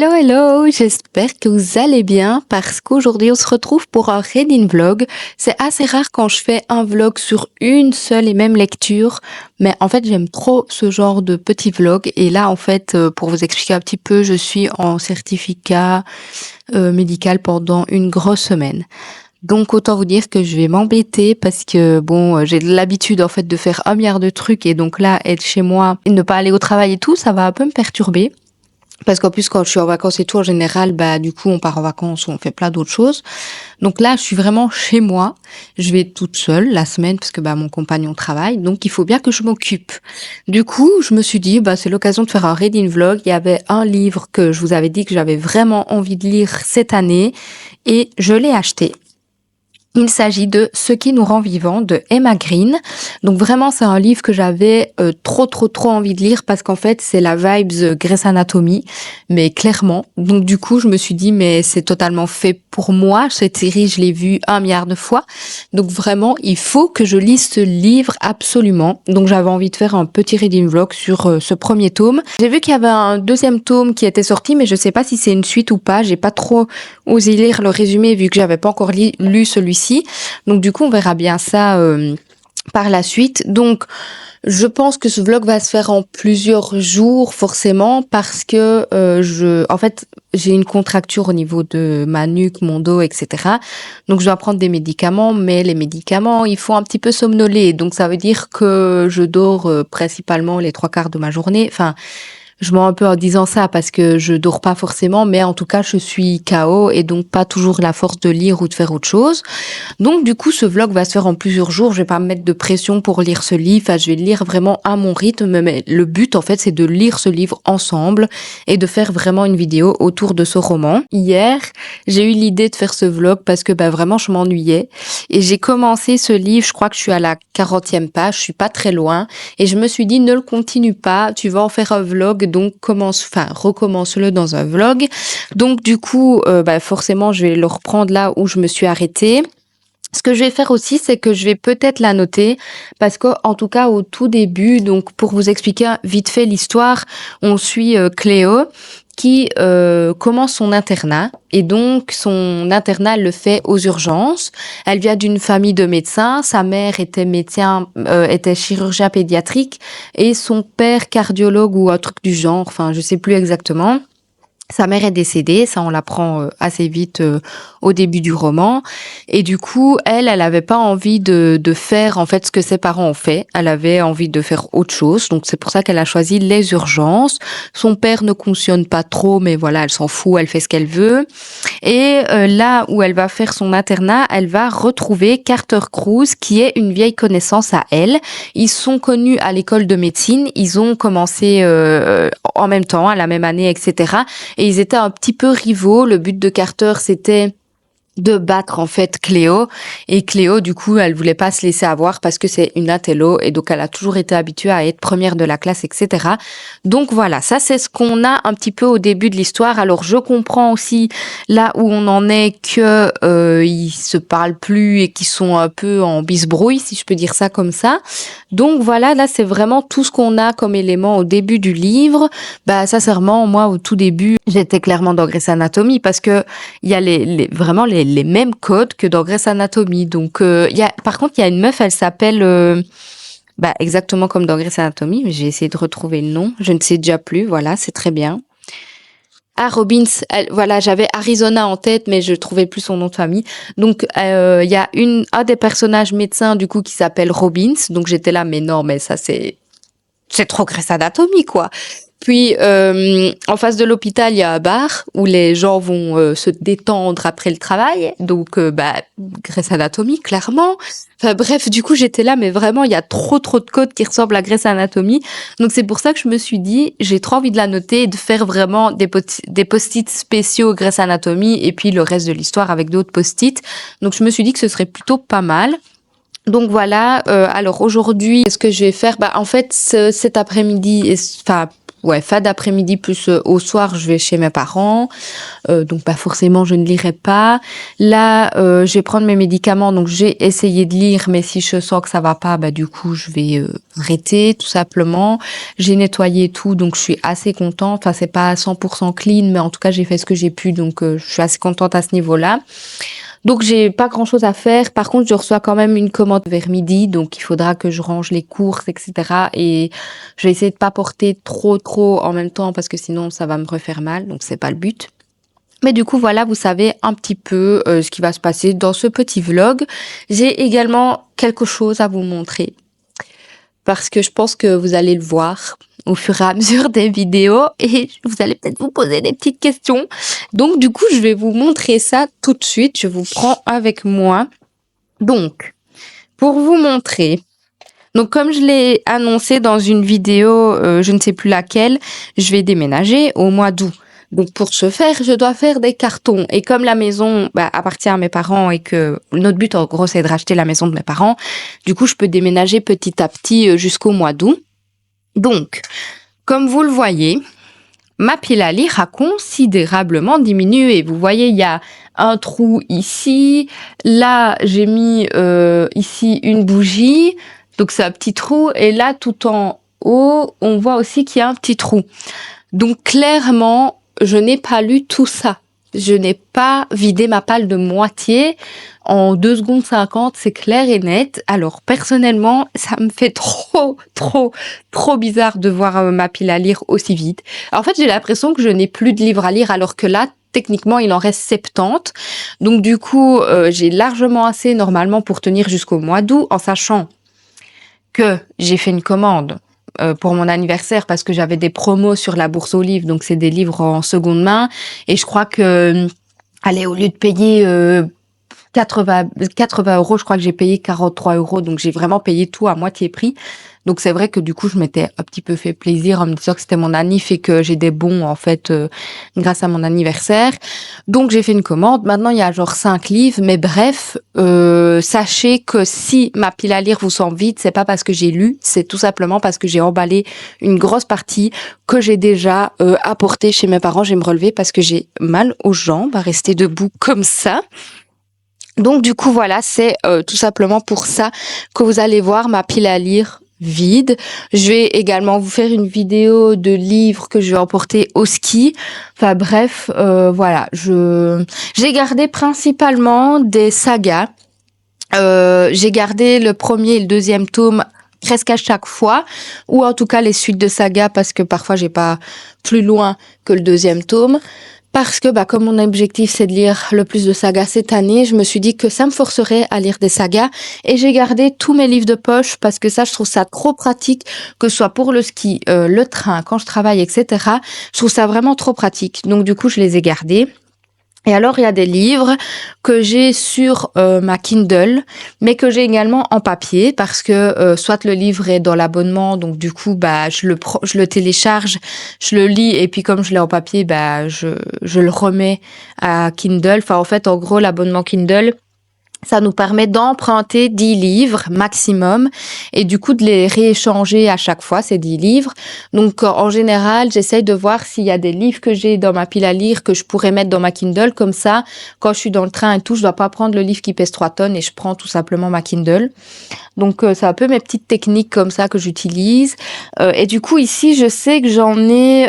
Hello, hello, j'espère que vous allez bien parce qu'aujourd'hui on se retrouve pour un reading vlog. C'est assez rare quand je fais un vlog sur une seule et même lecture, mais en fait j'aime trop ce genre de petits vlogs et là en fait pour vous expliquer un petit peu, je suis en certificat médical pendant une grosse semaine. Donc autant vous dire que je vais m'embêter parce que bon, j'ai l'habitude en fait de faire un milliard de trucs et donc là être chez moi et ne pas aller au travail et tout, ça va un peu me perturber. Parce qu'en plus, quand je suis en vacances et tout, en général, bah, du coup, on part en vacances ou on fait plein d'autres choses. Donc là, je suis vraiment chez moi. Je vais toute seule la semaine parce que, bah, mon compagnon travaille. Donc, il faut bien que je m'occupe. Du coup, je me suis dit, bah, c'est l'occasion de faire un reading vlog. Il y avait un livre que je vous avais dit que j'avais vraiment envie de lire cette année et je l'ai acheté. Il s'agit de Ce qui nous rend vivants de Emma Green. Donc vraiment, c'est un livre que j'avais trop envie de lire parce qu'en fait, c'est la vibes Grey's Anatomy, mais clairement. Donc du coup, je me suis dit, mais c'est totalement fait pour moi. Cette série, je l'ai vue 1 milliard de fois. Donc vraiment, il faut que je lise ce livre absolument. Donc j'avais envie de faire un petit reading vlog sur ce premier tome. J'ai vu qu'il y avait un deuxième tome qui était sorti, mais je sais pas si c'est une suite ou pas. J'ai pas trop osé lire le résumé vu que j'avais pas encore lu celui-ci. Donc du coup, on verra bien ça par la suite. Donc, je pense que ce vlog va se faire en plusieurs jours forcément parce que en fait, j'ai une contracture au niveau de ma nuque, mon dos, etc. Donc, je dois prendre des médicaments, mais les médicaments, il faut un petit peu somnoler. Donc, ça veut dire que je dors principalement les 3/4 de ma journée. Enfin, je mens un peu en disant ça parce que je dors pas forcément, mais en tout cas, je suis KO et donc pas toujours la force de lire ou de faire autre chose. Donc, du coup, ce vlog va se faire en plusieurs jours. Je vais pas me mettre de pression pour lire ce livre. Enfin, je vais le lire vraiment à mon rythme. Mais le but, en fait, c'est de lire ce livre ensemble et de faire vraiment une vidéo autour de ce roman. Hier, j'ai eu l'idée de faire ce vlog parce que, bah, vraiment, je m'ennuyais. Et j'ai commencé ce livre, je crois que je suis à la 40e page. Je suis pas très loin. Et je me suis dit, ne le continue pas. Tu vas en faire un vlog. Donc, recommence-le dans un vlog. Donc, du coup, bah, forcément, je vais le reprendre là où je me suis arrêtée. Ce que je vais faire aussi, c'est que je vais peut-être la noter parce que, en tout cas, au tout début, donc pour vous expliquer vite fait l'histoire, on suit Cléo qui commence son internat et donc son internat elle le fait aux urgences. Elle vient d'une famille de médecins, sa mère était était chirurgien pédiatrique et son père cardiologue ou un truc du genre, enfin je sais plus exactement. Sa mère est décédée, ça on l'apprend assez vite au début du roman. Et du coup, elle avait pas envie de faire en fait ce que ses parents ont fait. Elle avait envie de faire autre chose. Donc c'est pour ça qu'elle a choisi les urgences. Son père ne cautionne pas trop, mais voilà, elle s'en fout, elle fait ce qu'elle veut. Et là où elle va faire son internat, elle va retrouver Carter Cruz, qui est une vieille connaissance à elle. Ils sont connus à l'école de médecine. Ils ont commencé en même temps, à la même année, etc. Et ils étaient un petit peu rivaux. Le but de Carter, c'était de battre en fait Cléo, et Cléo du coup elle voulait pas se laisser avoir parce que c'est une intello et donc elle a toujours été habituée à être première de la classe, etc. Donc voilà, ça c'est ce qu'on a un petit peu au début de l'histoire. Alors je comprends aussi là où on en est que ils se parlent plus et qu'ils sont un peu en bisbrouille, si je peux dire ça comme ça. Donc voilà, là c'est vraiment tout ce qu'on a comme élément au début du livre. Bah sincèrement, moi au tout début j'étais clairement dans Grey's Anatomy parce que il y a vraiment les mêmes codes que dans Grey's Anatomy. Donc, par contre, il y a une meuf, elle s'appelle, exactement comme dans Grey's Anatomy, mais j'ai essayé de retrouver le nom. Je ne sais déjà plus. Voilà, c'est très bien. Ah, Robbins, voilà, j'avais Arizona en tête, mais je trouvais plus son nom de famille. Donc, il y a un des personnages médecins, du coup, qui s'appelle Robbins. Donc, j'étais là, mais non, mais ça, c'est trop Grey's Anatomy, quoi. Puis, en face de l'hôpital, il y a un bar où les gens vont se détendre après le travail. Donc, Grey's Anatomy, clairement. Enfin bref, du coup, j'étais là, mais vraiment, il y a trop de codes qui ressemblent à Grey's Anatomy. Donc, c'est pour ça que je me suis dit, j'ai trop envie de la noter et de faire vraiment des post-it spéciaux Grey's Anatomy et puis le reste de l'histoire avec d'autres post-it. Donc, je me suis dit que ce serait plutôt pas mal. Donc voilà, alors aujourd'hui, ce que je vais faire, en fait, cet après-midi, enfin ouais, fin d'après-midi plus au soir, je vais chez mes parents. Donc bah forcément, je ne lirai pas. Là, je vais prendre mes médicaments, donc j'ai essayé de lire, mais si je sens que ça va pas, bah du coup, je vais arrêter tout simplement. J'ai nettoyé tout, donc je suis assez contente. Enfin, c'est pas 100% clean, mais en tout cas, j'ai fait ce que j'ai pu, donc je suis assez contente à ce niveau-là. Donc j'ai pas grand-chose à faire. Par contre, je reçois quand même une commande vers midi, donc il faudra que je range les courses, etc. Et je vais essayer de pas porter trop en même temps parce que sinon ça va me refaire mal, donc c'est pas le but. Mais du coup, voilà, vous savez un petit peu ce qui va se passer dans ce petit vlog. J'ai également quelque chose à vous montrer parce que je pense que vous allez le voir au fur et à mesure des vidéos et vous allez peut-être vous poser des petites questions. Donc, du coup, je vais vous montrer ça tout de suite. Je vous prends avec moi. Donc, pour vous montrer, donc comme je l'ai annoncé dans une vidéo, je ne sais plus laquelle, je vais déménager au mois d'août. Donc pour ce faire, je dois faire des cartons. Et comme la maison appartient à mes parents et que notre but en gros c'est de racheter la maison de mes parents, du coup je peux déménager petit à petit jusqu'au mois d'août. Donc, comme vous le voyez, ma pile à lire a considérablement diminué. Vous voyez, il y a un trou ici. Là, j'ai mis ici une bougie. Donc, c'est un petit trou. Et là, tout en haut, on voit aussi qu'il y a un petit trou. Donc, clairement, je n'ai pas lu tout ça. Je n'ai pas vidé ma palle de moitié. En 2 secondes 50, c'est clair et net. Alors, personnellement, ça me fait trop bizarre de voir ma pile à lire aussi vite. En fait, j'ai l'impression que je n'ai plus de livres à lire alors que là, techniquement, il en reste 70. Donc, du coup, j'ai largement assez normalement pour tenir jusqu'au mois d'août en sachant que j'ai fait une commande pour mon anniversaire parce que j'avais des promos sur la bourse aux livres, donc c'est des livres en seconde main. Et je crois que, allez, au lieu de payer 80 €, je crois que j'ai payé 43 €, donc j'ai vraiment payé tout à moitié prix. Donc c'est vrai que du coup, je m'étais un petit peu fait plaisir en me disant que c'était mon anniv et que j'ai des bons, en fait, grâce à mon anniversaire. Donc j'ai fait une commande. Maintenant, il y a genre 5 livres, mais bref, sachez que si ma pile à lire vous semble vide, c'est pas parce que j'ai lu, c'est tout simplement parce que j'ai emballé une grosse partie que j'ai déjà apportée chez mes parents. Je vais me relever parce que j'ai mal aux jambes à rester debout comme ça. Donc du coup voilà, c'est tout simplement pour ça que vous allez voir ma pile à lire vide. Je vais également vous faire une vidéo de livres que je vais emporter au ski. Enfin bref, voilà, j'ai gardé principalement des sagas. J'ai gardé le premier et le deuxième tome presque à chaque fois, ou en tout cas les suites de sagas parce que parfois j'ai pas plus loin que le deuxième tome. Parce que, comme mon objectif, c'est de lire le plus de sagas cette année, je me suis dit que ça me forcerait à lire des sagas et j'ai gardé tous mes livres de poche parce que ça, je trouve ça trop pratique, que ce soit pour le ski, le train, quand je travaille, etc. Je trouve ça vraiment trop pratique. Donc, du coup, je les ai gardés. Et alors, il y a des livres que j'ai sur ma Kindle, mais que j'ai également en papier parce que soit le livre est dans l'abonnement, donc du coup, je le télécharge, je le lis et puis comme je l'ai en papier, je le remets à Kindle. Enfin, en fait, en gros, l'abonnement Kindle, ça nous permet d'emprunter 10 livres maximum et du coup de les rééchanger à chaque fois, ces 10 livres. Donc en général, j'essaye de voir s'il y a des livres que j'ai dans ma pile à lire que je pourrais mettre dans ma Kindle. Comme ça, quand je suis dans le train et tout, je dois pas prendre le livre qui pèse 3 tonnes et je prends tout simplement ma Kindle. Donc c'est un peu mes petites techniques comme ça que j'utilise. Et du coup ici, je sais que j'en ai...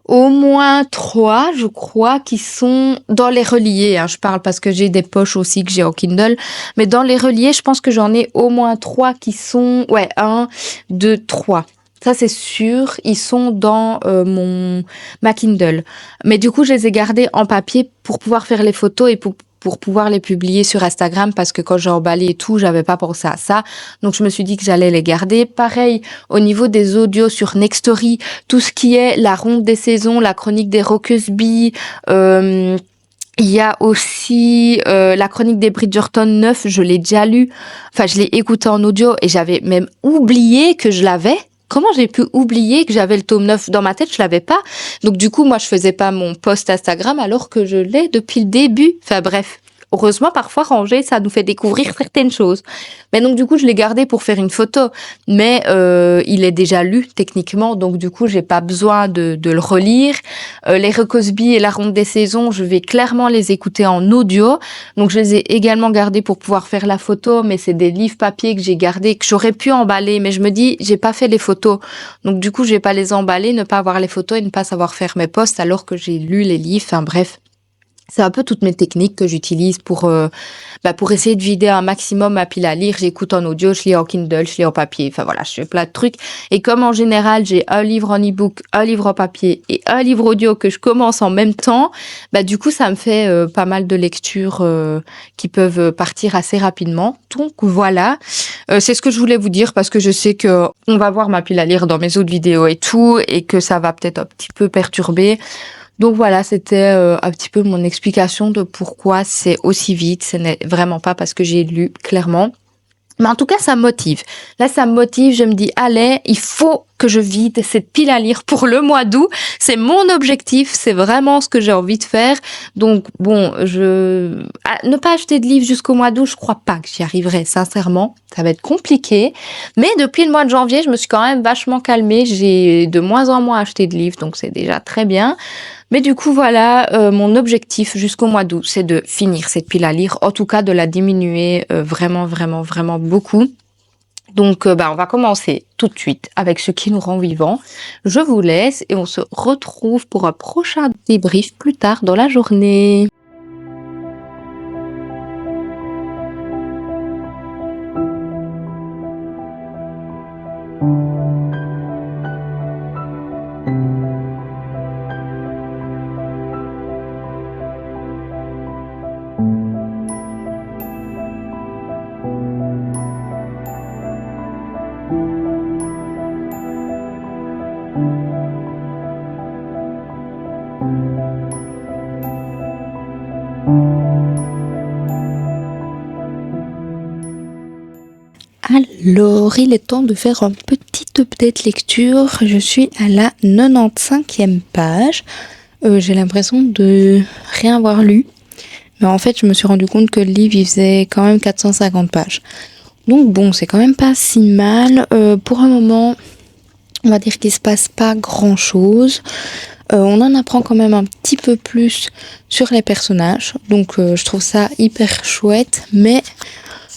au moins 3, je crois, qui sont dans les reliés. Je parle parce que j'ai des poches aussi que j'ai en Kindle. Mais dans les reliés, je pense que j'en ai au moins 3 qui sont... Ouais, 1, 2, 3. Ça, c'est sûr. Ils sont dans ma Kindle. Mais du coup, je les ai gardés en papier pour pouvoir faire les photos et pour pouvoir les publier sur Instagram parce que quand j'ai emballé et tout, j'avais pas pensé à ça. Donc, je me suis dit que j'allais les garder. Pareil, au niveau des audios sur Nextory, tout ce qui est la ronde des saisons, la chronique des Rockersby, il y a aussi la chronique des Bridgerton 9, je l'ai déjà lu. Enfin, je l'ai écouté en audio et j'avais même oublié que je l'avais. Comment j'ai pu oublier que j'avais le tome 9 dans ma tête? Je l'avais pas. Donc du coup, moi, je faisais pas mon post Instagram alors que je l'ai depuis le début. Enfin bref, heureusement, parfois, ranger, ça nous fait découvrir certaines choses. Mais donc, du coup, je l'ai gardé pour faire une photo. Mais il est déjà lu, techniquement. Donc, du coup, j'ai pas besoin de le relire. Les Cosby et La Ronde des Saisons, je vais clairement les écouter en audio. Donc, je les ai également gardés pour pouvoir faire la photo. Mais c'est des livres papier que j'ai gardés, que j'aurais pu emballer. Mais je me dis, j'ai pas fait les photos. Donc, du coup, je vais pas les emballer, ne pas avoir les photos et ne pas savoir faire mes posts alors que j'ai lu les livres. Enfin, bref. C'est un peu toutes mes techniques que j'utilise pour essayer de vider un maximum ma pile à lire. J'écoute en audio, je lis en Kindle, je lis en papier. Enfin voilà, je fais plein de trucs. Et comme en général, j'ai un livre en e-book, un livre en papier et un livre audio que je commence en même temps, du coup, ça me fait pas mal de lectures qui peuvent partir assez rapidement. Donc voilà, c'est ce que je voulais vous dire parce que je sais que on va voir ma pile à lire dans mes autres vidéos et tout et que ça va peut-être un petit peu perturber. Donc voilà, c'était un petit peu mon explication de pourquoi c'est aussi vite. Ce n'est vraiment pas parce que j'ai lu clairement. Mais en tout cas, ça me motive. Là, ça me motive. Je me dis, allez, il faut que je vide cette pile à lire pour le mois d'août. C'est mon objectif. C'est vraiment ce que j'ai envie de faire. Donc, bon, ne pas acheter de livres jusqu'au mois d'août, je crois pas que j'y arriverai, sincèrement. Ça va être compliqué. Mais depuis le mois de janvier, je me suis quand même vachement calmée. J'ai de moins en moins acheté de livres, donc c'est déjà très bien. Mais du coup, voilà, mon objectif jusqu'au mois d'août, c'est de finir cette pile à lire, en tout cas de la diminuer vraiment, vraiment, vraiment beaucoup. Donc, on va commencer tout de suite avec ce qui nous rend vivants. Je vous laisse et on se retrouve pour un prochain débrief plus tard dans la journée. Alors, il est temps de faire un petit update lecture. Je suis à la 95e page. J'ai l'impression de rien avoir lu. Mais en fait, je me suis rendu compte que le livre, il faisait quand même 450 pages. Donc bon, c'est quand même pas si mal. Pour un moment, on va dire qu'il se passe pas grand-chose. On en apprend quand même un petit peu plus sur les personnages. Donc je trouve ça hyper chouette. Mais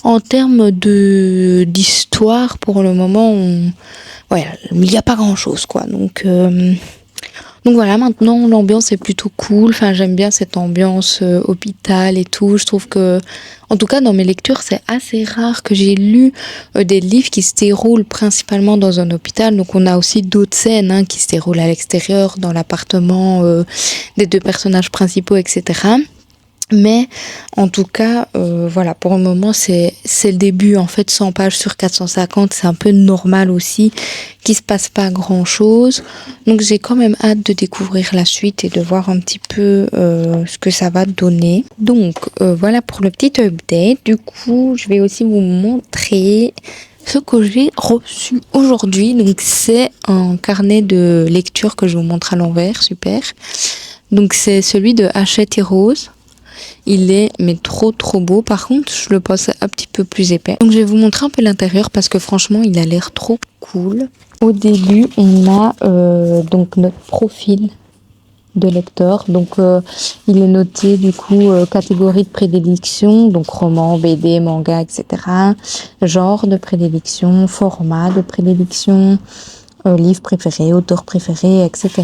en termes d'histoire, pour le moment, il n'y a pas grand-chose, quoi. Donc voilà, maintenant l'ambiance est plutôt cool. Enfin, j'aime bien cette ambiance hôpital et tout. Je trouve que, en tout cas, dans mes lectures, c'est assez rare que j'ai lu des livres qui se déroulent principalement dans un hôpital. Donc, on a aussi d'autres scènes qui se déroulent à l'extérieur, dans l'appartement des deux personnages principaux, etc. Mais en tout cas, voilà, pour le moment, c'est le début. En fait, 100 pages sur 450, c'est un peu normal aussi, qu'il se passe pas grand-chose. Donc, j'ai quand même hâte de découvrir la suite et de voir un petit peu ce que ça va donner. Donc, voilà pour le petit update. Du coup, je vais aussi vous montrer ce que j'ai reçu aujourd'hui. Donc, c'est un carnet de lecture que je vous montre à l'envers. Super. Donc, c'est celui de Hachette et Rose. Il est mais trop beau. Par contre, je le pense un petit peu plus épais. Donc je vais vous montrer un peu l'intérieur parce que franchement, il a l'air trop cool. Au début, on a donc notre profil de lecteur. Donc il est noté du coup catégorie de prédilection, donc roman, BD, manga, etc. Genre de prédilection, format de prédilection, livre préféré, auteur préféré, etc.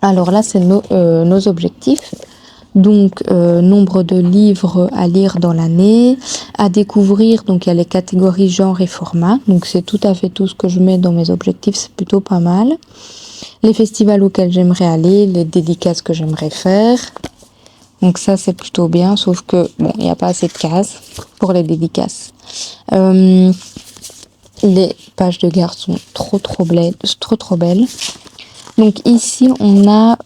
Alors là, c'est nos objectifs. Donc, nombre de livres à lire dans l'année, à découvrir. Donc, il y a les catégories genre et format. Donc, c'est tout à fait tout ce que je mets dans mes objectifs. C'est plutôt pas mal. Les festivals auxquels j'aimerais aller, les dédicaces que j'aimerais faire. Donc, ça, c'est plutôt bien. Sauf que, bon, il n'y a pas assez de cases pour les dédicaces. Les pages de garde sont trop belles. Donc ici, on a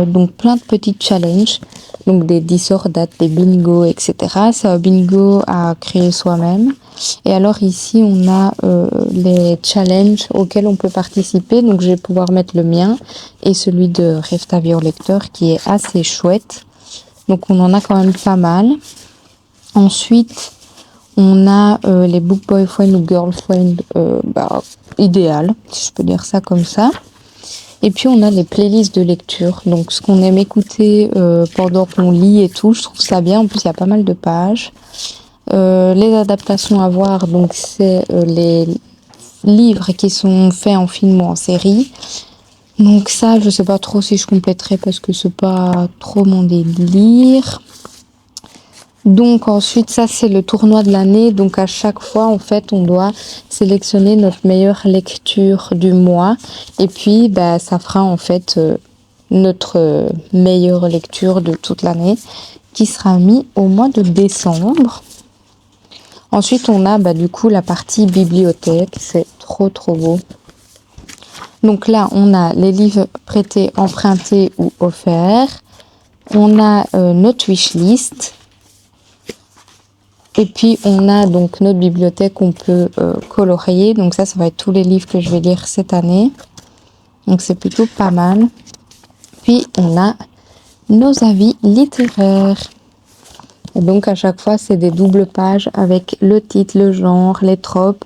donc plein de petits challenges, donc des 10 sorts dates, des bingos, etc. C'est un bingo à créer soi-même. Et alors ici, on a les challenges auxquels on peut participer. Donc je vais pouvoir mettre le mien et celui de Rêve ta vie au lecteur qui est assez chouette. Donc on en a quand même pas mal. Ensuite, on a les book boyfriend ou girlfriend idéal, si je peux dire ça comme ça. Et puis on a les playlists de lecture, donc ce qu'on aime écouter pendant qu'on lit et tout, je trouve ça bien. En plus, il y a pas mal de pages. Les adaptations à voir, donc c'est les livres qui sont faits en film ou en série. Donc ça, je sais pas trop si je compléterai parce que c'est pas trop mon délire. Donc ensuite, ça c'est le tournoi de l'année. Donc à chaque fois, en fait, on doit sélectionner notre meilleure lecture du mois. Et puis, ça fera en fait notre meilleure lecture de toute l'année qui sera mis au mois de décembre. Ensuite, on a du coup la partie bibliothèque. C'est trop trop beau. Donc là, on a les livres prêtés, empruntés ou offerts. On a notre wishlist. Et puis, on a donc notre bibliothèque qu'on peut colorier. Donc ça va être tous les livres que je vais lire cette année. Donc c'est plutôt pas mal. Puis, on a nos avis littéraires. Et donc, à chaque fois, c'est des doubles pages avec le titre, le genre, les tropes,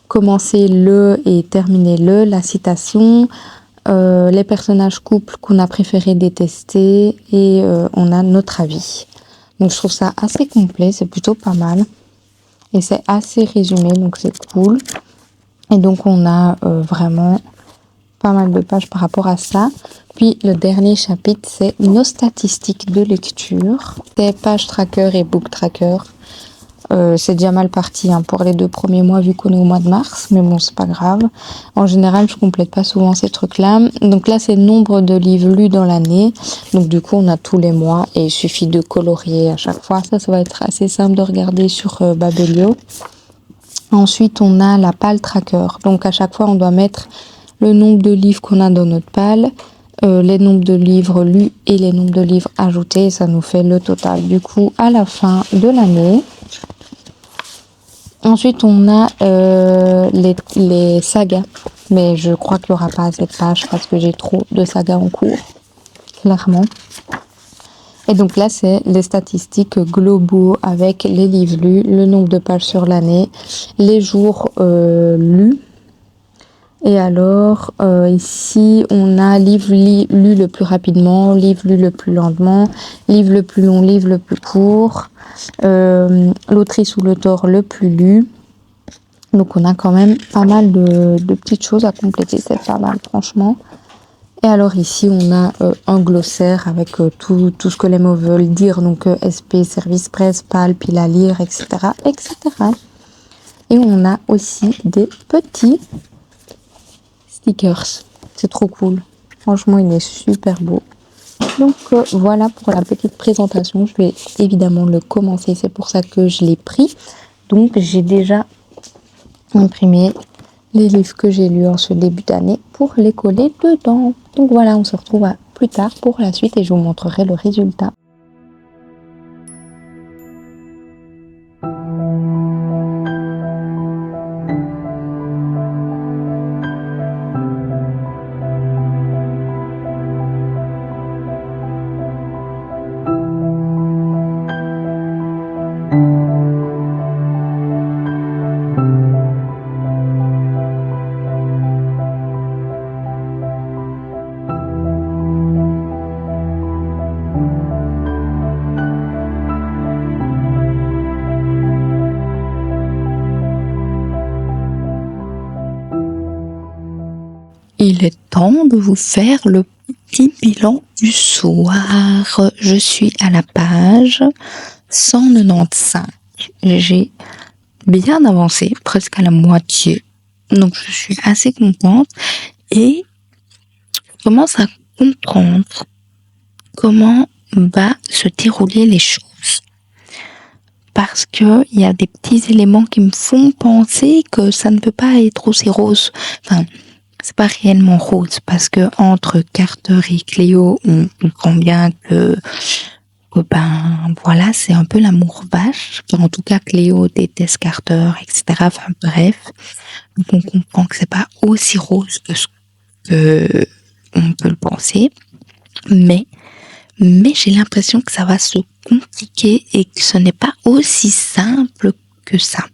commencer le et terminer le, la citation, les personnages couples qu'on a préféré détester et on a notre avis. Donc je trouve ça assez complet, c'est plutôt pas mal. Et c'est assez résumé, donc c'est cool. Et donc on a vraiment pas mal de pages par rapport à ça. Puis le dernier chapitre, c'est nos statistiques de lecture. C'est page tracker et book tracker. C'est déjà mal parti pour les 2 premiers mois vu qu'on est au mois de mars, mais bon, c'est pas grave. En général, je complète pas souvent ces trucs-là. Donc là, c'est le nombre de livres lus dans l'année. Donc du coup, on a tous les mois et il suffit de colorier à chaque fois. Ça va être assez simple de regarder sur Babelio. Ensuite, on a la palle tracker. Donc à chaque fois, on doit mettre le nombre de livres qu'on a dans notre palle, les nombres de livres lus et les nombres de livres ajoutés. Et ça nous fait le total. Du coup, à la fin de l'année. Ensuite, on a les sagas. Mais je crois qu'il n'y aura pas assez de pages parce que j'ai trop de sagas en cours, clairement. Et donc là, c'est les statistiques globaux avec les livres lus, le nombre de pages sur l'année, les jours lus. Et alors, ici, on a livre lu le plus rapidement, livre lu le plus lentement, livre le plus long, livre le plus court, l'autrice ou l'auteur le plus lu. Donc, on a quand même pas mal de petites choses à compléter. C'est pas mal, franchement. Et alors, ici, on a un glossaire avec tout ce que les mots veulent dire. Donc, SP, service presse, PAL, pile à lire, etc., etc. Et on a aussi des petits stickers. C'est trop cool. Franchement, il est super beau. Donc voilà pour la petite présentation. Je vais évidemment le commencer. C'est pour ça que je l'ai pris. Donc j'ai déjà imprimé les livres que j'ai lus en ce début d'année pour les coller dedans. Donc voilà, on se retrouve plus tard pour la suite et je vous montrerai le résultat. Il est temps de vous faire le petit bilan du soir. Je suis à la page 195. J'ai bien avancé, presque à la moitié. Donc je suis assez contente et je commence à comprendre comment va se dérouler les choses. Parce que il y a des petits éléments qui me font penser que ça ne peut pas être aussi rose. Enfin, c'est pas réellement rose parce que entre Carter et Cléo, on comprend bien que voilà, c'est un peu l'amour vache. En tout cas, Cléo déteste Carter, etc. Enfin bref, donc on comprend que c'est pas aussi rose que ce que on peut le penser, mais mais j'ai l'impression que ça va se compliquer et que ce n'est pas aussi simple que ça.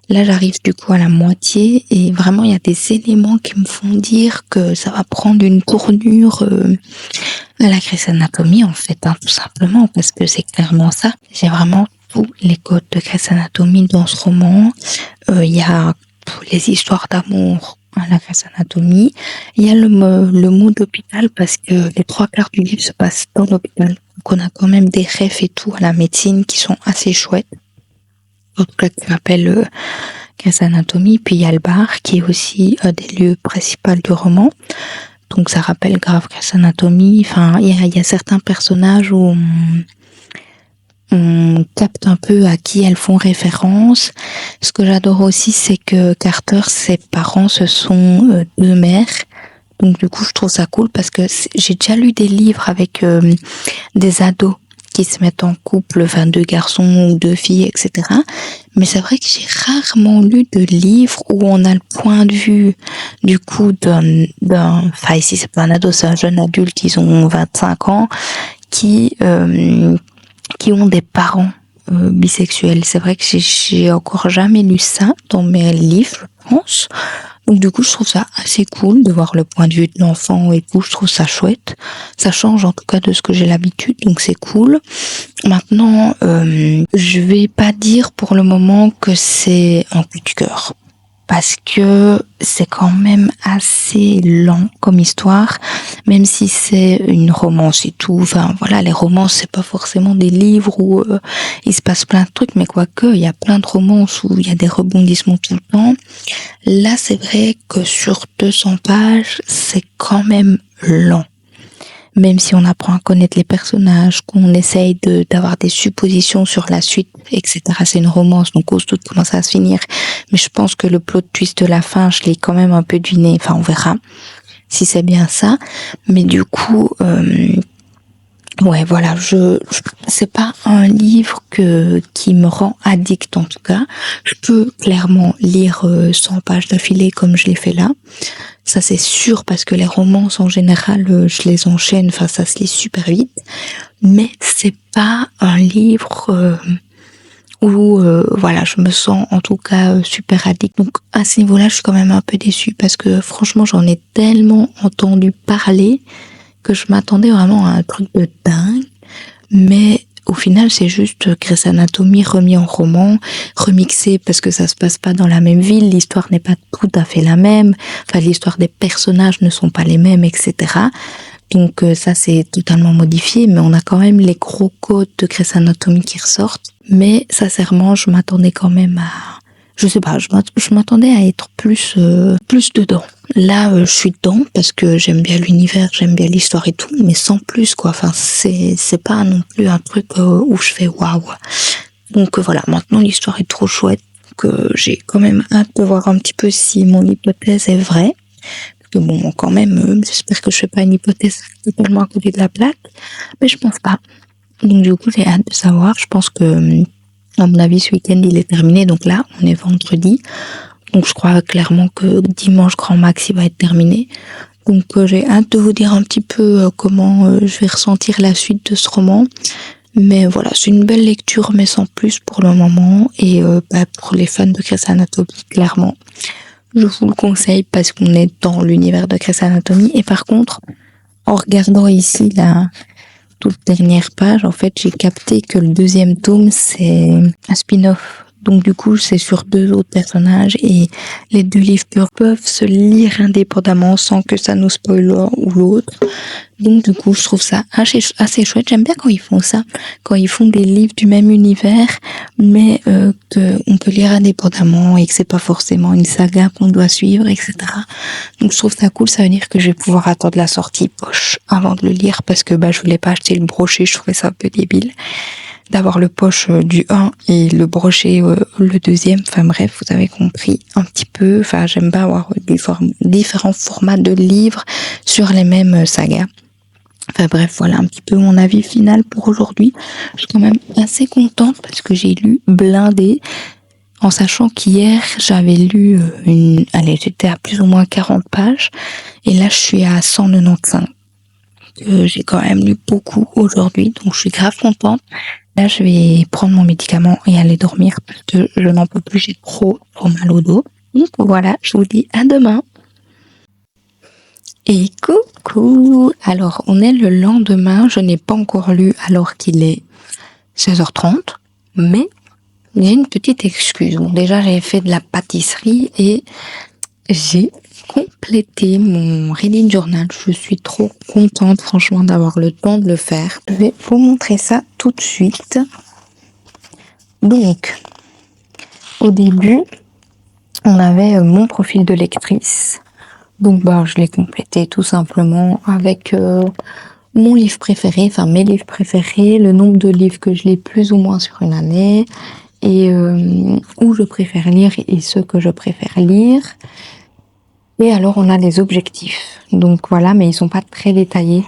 Là, j'arrive du coup à la moitié et vraiment, il y a des éléments qui me font dire que ça va prendre une tournure à la Grey's Anatomy, en fait, tout simplement, parce que c'est clairement ça. J'ai vraiment tous les codes de Grey's Anatomy dans ce roman. Il y a les histoires d'amour à la Grey's Anatomy. Il y a le mot d'hôpital parce que les 3/4 du livre se passent dans l'hôpital. Donc on a quand même des rêves et tout à la médecine qui sont assez chouettes. En tout cas, qui rappellent Grey's Anatomy. Puis il y a le bar qui est aussi des lieux principaux du roman. Donc ça rappelle grave Grey's Anatomy. Enfin, il y a certains personnages où on capte un peu à qui elles font référence. Ce que j'adore aussi, c'est que Carter, ses parents, ce sont 2 mères. Donc du coup, je trouve ça cool parce que j'ai déjà lu des livres avec des ados qui se mettent en couple, enfin 2 garçons ou 2 filles, etc. Mais c'est vrai que j'ai rarement lu de livres où on a le point de vue du coup enfin ici c'est pas un ado, c'est un jeune adulte, ils ont 25 ans, qui ont des parents bisexuels. C'est vrai que j'ai encore jamais lu ça dans mes livres, je pense. Donc du coup, je trouve ça assez cool de voir le point de vue de l'enfant et tout. Je trouve ça chouette. Ça change en tout cas de ce que j'ai l'habitude, donc c'est cool. Maintenant, je vais pas dire pour le moment que c'est un coup de cœur. Parce que c'est quand même assez lent comme histoire, même si c'est une romance et tout. Enfin voilà, les romances c'est pas forcément des livres où il se passe plein de trucs, mais quoique il y a plein de romances où il y a des rebondissements tout le temps. Là c'est vrai que sur 200 pages c'est quand même lent. Même si on apprend à connaître les personnages, qu'on essaye d'avoir des suppositions sur la suite, etc. C'est une romance, donc ose doute comment ça va se finir. Mais je pense que le plot twist de la fin, je l'ai quand même un peu deviné. Enfin, on verra si c'est bien ça. Mais du coup, ouais, voilà, c'est pas un livre qui me rend addict en tout cas. Je peux clairement lire 100 pages d'affilée comme je l'ai fait là. Ça c'est sûr parce que les romances en général, je les enchaîne, enfin ça se lit super vite. Mais c'est pas un livre où voilà, je me sens en tout cas super addict. Donc à ce niveau-là, je suis quand même un peu déçue parce que franchement, j'en ai tellement entendu parler que je m'attendais vraiment à un truc de dingue, mais au final, c'est juste Grey's Anatomy remis en roman, remixé parce que ça se passe pas dans la même ville, l'histoire n'est pas tout à fait la même, enfin l'histoire des personnages ne sont pas les mêmes, etc. Donc ça c'est totalement modifié, mais on a quand même les gros codes de Grey's Anatomy qui ressortent. Mais sincèrement, je m'attendais quand même à, je sais pas, je m'attendais à être plus dedans. Là, je suis dedans parce que j'aime bien l'univers, j'aime bien l'histoire et tout, mais sans plus quoi. Enfin, c'est pas non plus un truc où je fais waouh. Donc voilà, maintenant l'histoire est trop chouette que j'ai quand même hâte de voir un petit peu si mon hypothèse est vraie. Parce que bon, quand même, j'espère que je fais pas une hypothèse totalement à côté de la plaque, mais je pense pas. Donc du coup, j'ai hâte de savoir. Je pense que à mon avis, ce week-end, il est terminé. Donc là, on est vendredi. Donc je crois clairement que dimanche, grand max, il va être terminé. Donc j'ai hâte de vous dire un petit peu comment je vais ressentir la suite de ce roman. Mais voilà, c'est une belle lecture, mais sans plus pour le moment. Et pour les fans de Grey's Anatomy, clairement, je vous le conseille parce qu'on est dans l'univers de Grey's Anatomy. Et par contre, en regardant ici la toute dernière page, en fait, j'ai capté que le 2e tome, c'est un spin-off. Donc du coup, c'est sur 2 autres personnages et les 2 livres peuvent se lire indépendamment sans que ça nous spoil l'un ou l'autre. Donc du coup, je trouve ça assez chouette. J'aime bien quand ils font ça, quand ils font des livres du même univers, mais qu'on peut lire indépendamment et que c'est pas forcément une saga qu'on doit suivre, etc. Donc je trouve ça cool. Ça veut dire que je vais pouvoir attendre la sortie poche avant de le lire parce que je voulais pas acheter le brochet. Je trouvais ça un peu débile d'avoir le poche du 1 et le brochet le 2e. Enfin bref, vous avez compris un petit peu. Enfin, j'aime pas avoir différents formats de livres sur les mêmes sagas. Enfin bref, voilà un petit peu mon avis final pour aujourd'hui. Je suis quand même assez contente parce que j'ai lu blindé, en sachant qu'hier, j'avais lu j'étais à plus ou moins 40 pages, et là je suis à 195. que j'ai quand même lu beaucoup aujourd'hui, donc je suis grave contente. Là, je vais prendre mon médicament et aller dormir parce que je n'en peux plus, j'ai trop mal au dos. Donc voilà, je vous dis à demain. Et coucou! Alors, on est le lendemain, je n'ai pas encore lu alors qu'il est 16h30, mais j'ai une petite excuse. Bon, déjà, j'ai fait de la pâtisserie et j'ai complété mon reading journal. Je suis trop contente, franchement, d'avoir le temps de le faire. Je vais vous montrer ça tout de suite. Donc, au début, on avait mon profil de lectrice. Donc, je l'ai complété tout simplement avec mon livre préféré, enfin mes livres préférés, le nombre de livres que je lis plus ou moins sur une année, et où je préfère lire et ceux que je préfère lire. Et alors, on a les objectifs. Donc voilà, mais ils sont pas très détaillés.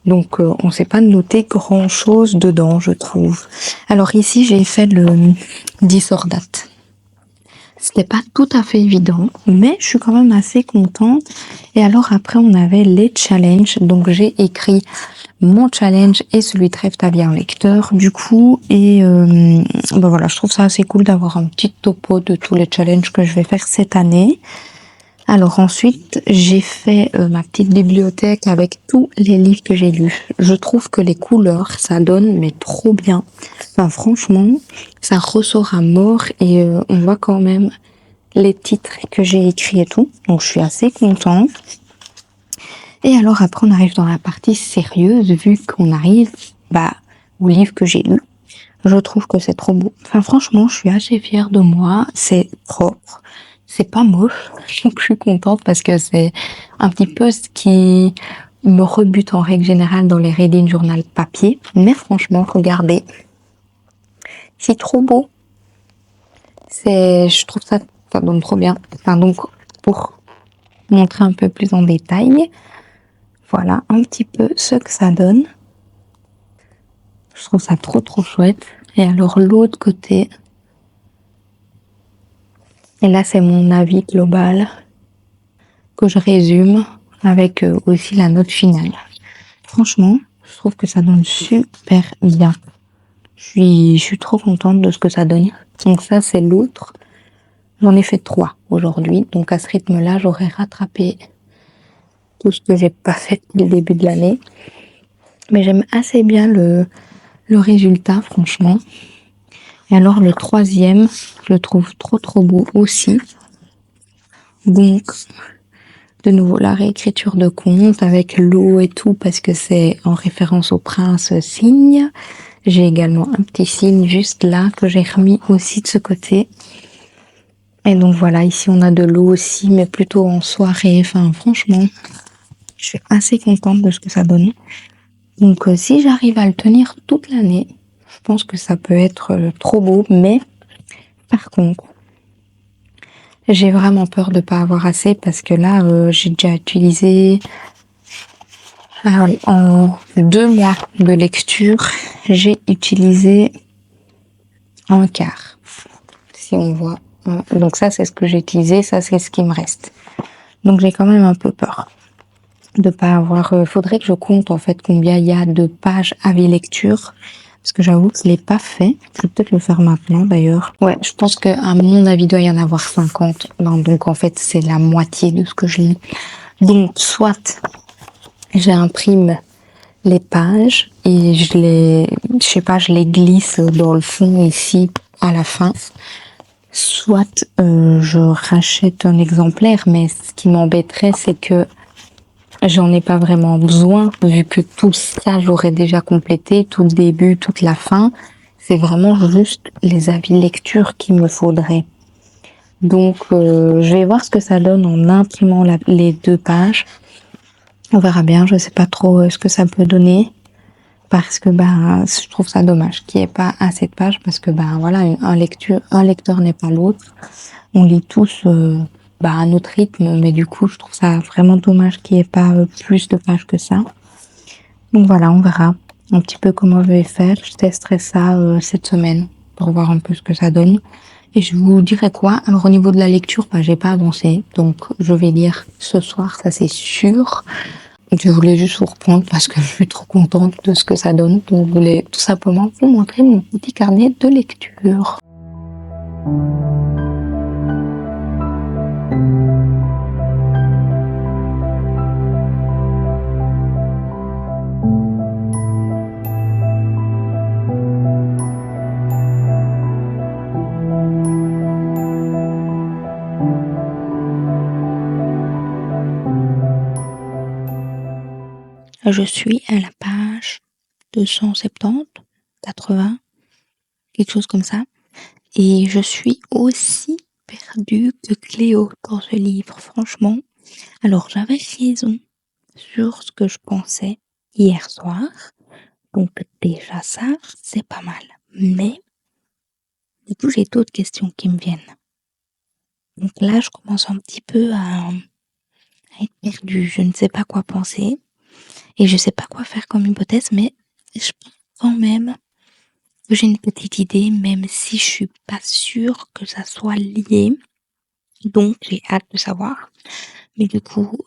Donc, on sait pas noter grand chose dedans, je trouve. Alors ici, j'ai fait le Disordate. C'était pas tout à fait évident, mais je suis quand même assez contente. Et alors après, on avait les challenges. Donc j'ai écrit mon challenge et celui de Rêve ta vie en lecteur, du coup. Et voilà, je trouve ça assez cool d'avoir un petit topo de tous les challenges que je vais faire cette année. Alors ensuite, j'ai fait ma petite bibliothèque avec tous les livres que j'ai lus. Je trouve que les couleurs, ça donne mais trop bien. Enfin franchement, ça ressort à mort et on voit quand même les titres que j'ai écrits et tout. Donc je suis assez contente. Et alors après, on arrive dans la partie sérieuse, vu qu'on arrive au livre que j'ai lu. Je trouve que c'est trop beau. Enfin franchement, je suis assez fière de moi. C'est propre. C'est pas moche, donc je suis contente parce que c'est un petit peu ce qui me rebute en règle générale dans les reading journal papier. Mais franchement, regardez, c'est trop beau. Je trouve ça donne trop bien. Enfin donc, pour montrer un peu plus en détail, voilà un petit peu ce que ça donne. Je trouve ça trop chouette. Et alors l'autre côté, et là c'est mon avis global que je résume avec aussi la note finale. Franchement, je trouve que ça donne super bien. Je suis trop contente de ce que ça donne. Donc ça, c'est l'autre. J'en ai fait 3 aujourd'hui. Donc à ce rythme-là, j'aurais rattrapé tout ce que j'ai pas fait depuis le début de l'année. Mais j'aime assez bien le résultat, franchement. Et alors le 3e, je le trouve trop beau aussi. Donc, de nouveau, la réécriture de conte avec l'eau et tout, parce que c'est en référence au prince cygne. J'ai également un petit signe juste là que j'ai remis aussi de ce côté. Et donc voilà, ici on a de l'eau aussi, mais plutôt en soirée. Enfin, franchement, je suis assez contente de ce que ça donne. Donc si j'arrive à le tenir toute l'année, je pense que ça peut être trop beau. Mais par contre, j'ai vraiment peur de pas avoir assez parce que là, j'ai déjà utilisé en 2 mois de lecture, j'ai utilisé un quart. Si on voit. Donc ça, c'est ce que j'ai utilisé, ça, c'est ce qui me reste. Donc j'ai quand même un peu peur de pas avoir... faudrait que je compte en fait combien il y a de pages avis lecture. Parce que j'avoue que je l'ai pas fait. Je vais peut-être le faire maintenant d'ailleurs. Ouais, je pense qu'à mon avis, il doit y en avoir 50. Donc en fait, c'est la moitié de ce que je lis. Donc soit j'imprime les pages et je les glisse dans le fond ici à la fin. Soit je rachète un exemplaire, mais ce qui m'embêterait, c'est que j'en ai pas vraiment besoin, vu que tout ça, j'aurais déjà complété, tout le début, toute la fin. C'est vraiment juste les avis lecture qu'il me faudrait. Donc, je vais voir ce que ça donne en imprimant les 2 pages. On verra bien, je sais pas trop ce que ça peut donner. Parce que je trouve ça dommage qu'il n'y ait pas assez de pages, parce que voilà, un lecteur n'est pas l'autre. On lit tous à notre rythme, mais du coup je trouve ça vraiment dommage qu'il n'y ait pas plus de pages que ça. Donc voilà, on verra un petit peu comment je vais faire. Je testerai ça cette semaine pour voir un peu ce que ça donne. Et je vous dirai quoi. Alors au niveau de la lecture, j'ai pas avancé, donc je vais lire ce soir, ça c'est sûr. Je voulais juste vous reprendre parce que je suis trop contente de ce que ça donne. Donc, je voulais tout simplement vous montrer mon petit carnet de lecture. Je suis à la page 270, 80, quelque chose comme ça. Et je suis aussi perdue que Cléo dans ce livre, franchement. Alors, j'avais raison sur ce que je pensais hier soir. Donc, déjà ça, c'est pas mal. Mais, du coup, j'ai d'autres questions qui me viennent. Donc là, je commence un petit peu à être perdue. Je ne sais pas quoi penser. Et je sais pas quoi faire comme hypothèse, mais je pense quand même que j'ai une petite idée, même si je suis pas sûre que ça soit lié. Donc, j'ai hâte de savoir. Mais du coup,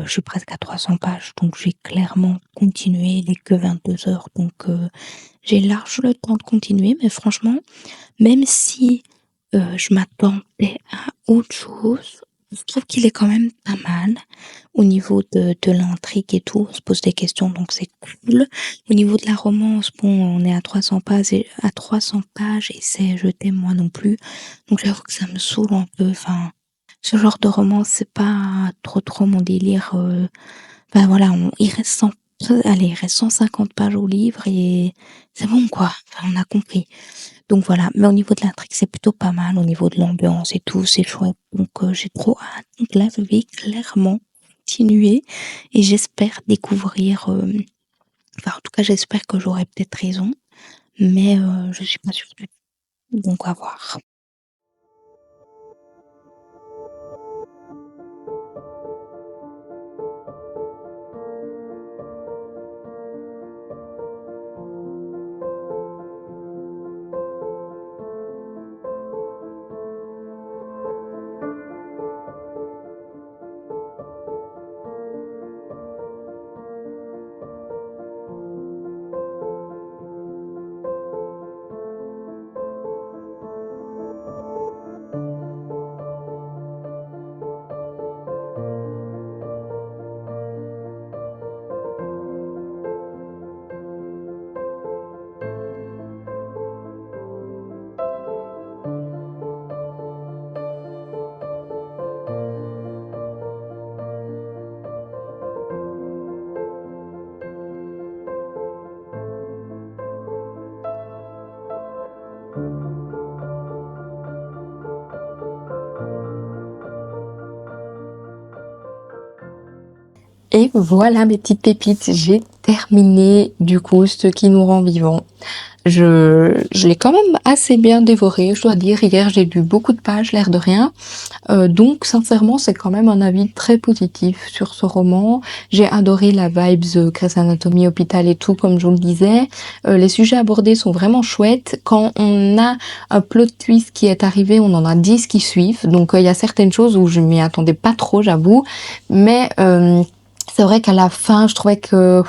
je suis presque à 300 pages, donc j'ai clairement continué. Il est que 22 heures, donc j'ai large le temps de continuer. Mais franchement, même si je m'attendais à autre chose, je trouve qu'il est quand même pas mal. Au niveau de l'intrigue et tout, on se pose des questions, donc c'est cool. Au niveau de la romance, bon, on est à 300 pages à 300 pages et c'est Je t'aime moi non plus. Donc j'avoue que ça me saoule un peu. Enfin, ce genre de romance, c'est pas trop mon délire. Enfin voilà, il reste 150 pages au livre et c'est bon quoi. Enfin, on a compris. Donc voilà, mais au niveau de l'intrigue, c'est plutôt pas mal. Au niveau de l'ambiance et tout, c'est chouette. Donc j'ai trop hâte. Donc là, je vais clairement continuer et j'espère découvrir. Enfin, en tout cas, j'espère que j'aurai peut-être raison, mais je suis pas sûre du tout. Donc à voir. Et voilà mes petites pépites, j'ai terminé du coup Ce qui nous rend vivants. Je l'ai quand même assez bien dévoré, je dois dire. Hier j'ai lu beaucoup de pages, l'air de rien. Donc sincèrement c'est quand même un avis très positif sur ce roman. J'ai adoré la vibes Grey's Anatomy, hôpital et tout comme je vous le disais. Les sujets abordés sont vraiment chouettes. Quand on a un plot twist qui est arrivé, on en a 10 qui suivent. Donc il y a certaines choses où je m'y attendais pas trop, j'avoue. Mais c'est vrai qu'à la fin, je trouvais que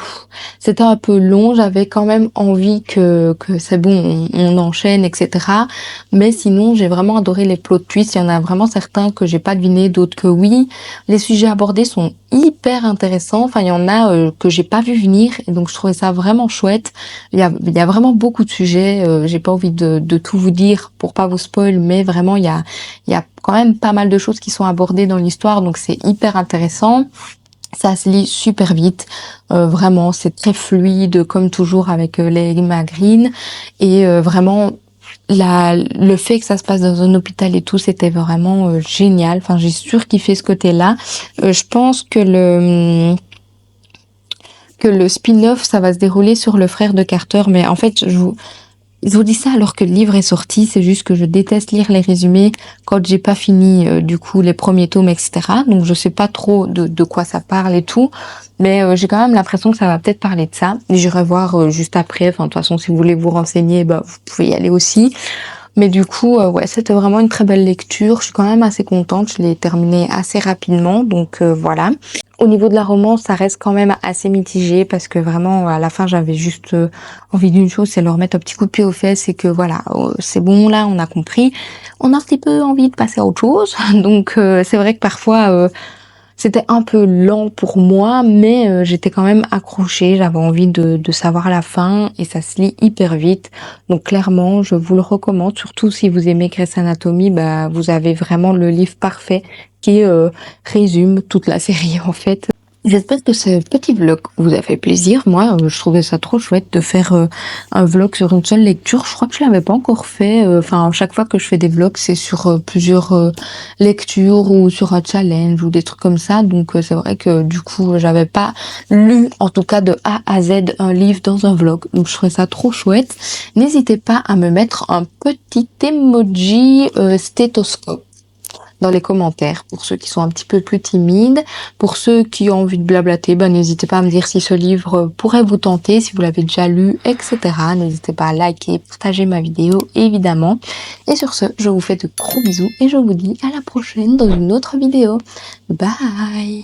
c'était un peu long. J'avais quand même envie que c'est bon, on enchaîne, etc. Mais sinon, j'ai vraiment adoré les plot twists. Il y en a vraiment certains que j'ai pas deviné, d'autres que oui. Les sujets abordés sont hyper intéressants. Enfin, il y en a que j'ai pas vu venir, et donc je trouvais ça vraiment chouette. Il y a vraiment beaucoup de sujets. J'ai pas envie de tout vous dire pour pas vous spoil, mais vraiment il y a quand même pas mal de choses qui sont abordées dans l'histoire, donc c'est hyper intéressant. Ça se lit super vite, vraiment, c'est très fluide comme toujours avec les Green, et vraiment le fait que ça se passe dans un hôpital et tout, c'était vraiment génial. Enfin, j'ai surkiffé ce côté-là. Je pense que le spin-off, ça va se dérouler sur le frère de Carter, mais en fait, je vous dis ça alors que le livre est sorti, c'est juste que je déteste lire les résumés quand j'ai pas fini du coup les premiers tomes, etc. Donc je sais pas trop de quoi ça parle et tout, mais j'ai quand même l'impression que ça va peut-être parler de ça. Et j'irai voir juste après. Enfin de toute façon, si vous voulez vous renseigner, bah vous pouvez y aller aussi. Mais du coup, ouais, c'était vraiment une très belle lecture. Je suis quand même assez contente. Je l'ai terminée assez rapidement, donc voilà. Au niveau de la romance, ça reste quand même assez mitigé parce que vraiment, à la fin, j'avais juste envie d'une chose, c'est leur mettre un petit coup de pied aux fesses et que voilà, c'est bon, là, on a compris. On a un petit peu envie de passer à autre chose. Donc, c'est vrai que parfois, c'était un peu lent pour moi, mais j'étais quand même accrochée. J'avais envie de savoir la fin et ça se lit hyper vite. Donc clairement, je vous le recommande, surtout si vous aimez Grey's Anatomy, bah vous avez vraiment le livre parfait qui résume toute la série en fait. J'espère que ce petit vlog vous a fait plaisir. Moi, je trouvais ça trop chouette de faire un vlog sur une seule lecture. Je crois que je l'avais pas encore fait. Enfin, chaque fois que je fais des vlogs, c'est sur plusieurs lectures ou sur un challenge ou des trucs comme ça. Donc, c'est vrai que du coup, j'avais pas lu, en tout cas de A à Z, un livre dans un vlog. Donc, je trouvais ça trop chouette. N'hésitez pas à me mettre un petit emoji stéthoscope dans les commentaires pour ceux qui sont un petit peu plus timides. Pour ceux qui ont envie de blablater, ben n'hésitez pas à me dire si ce livre pourrait vous tenter, si vous l'avez déjà lu, etc. N'hésitez pas à liker, partager ma vidéo, évidemment. Et sur ce, je vous fais de gros bisous et je vous dis à la prochaine dans une autre vidéo. Bye!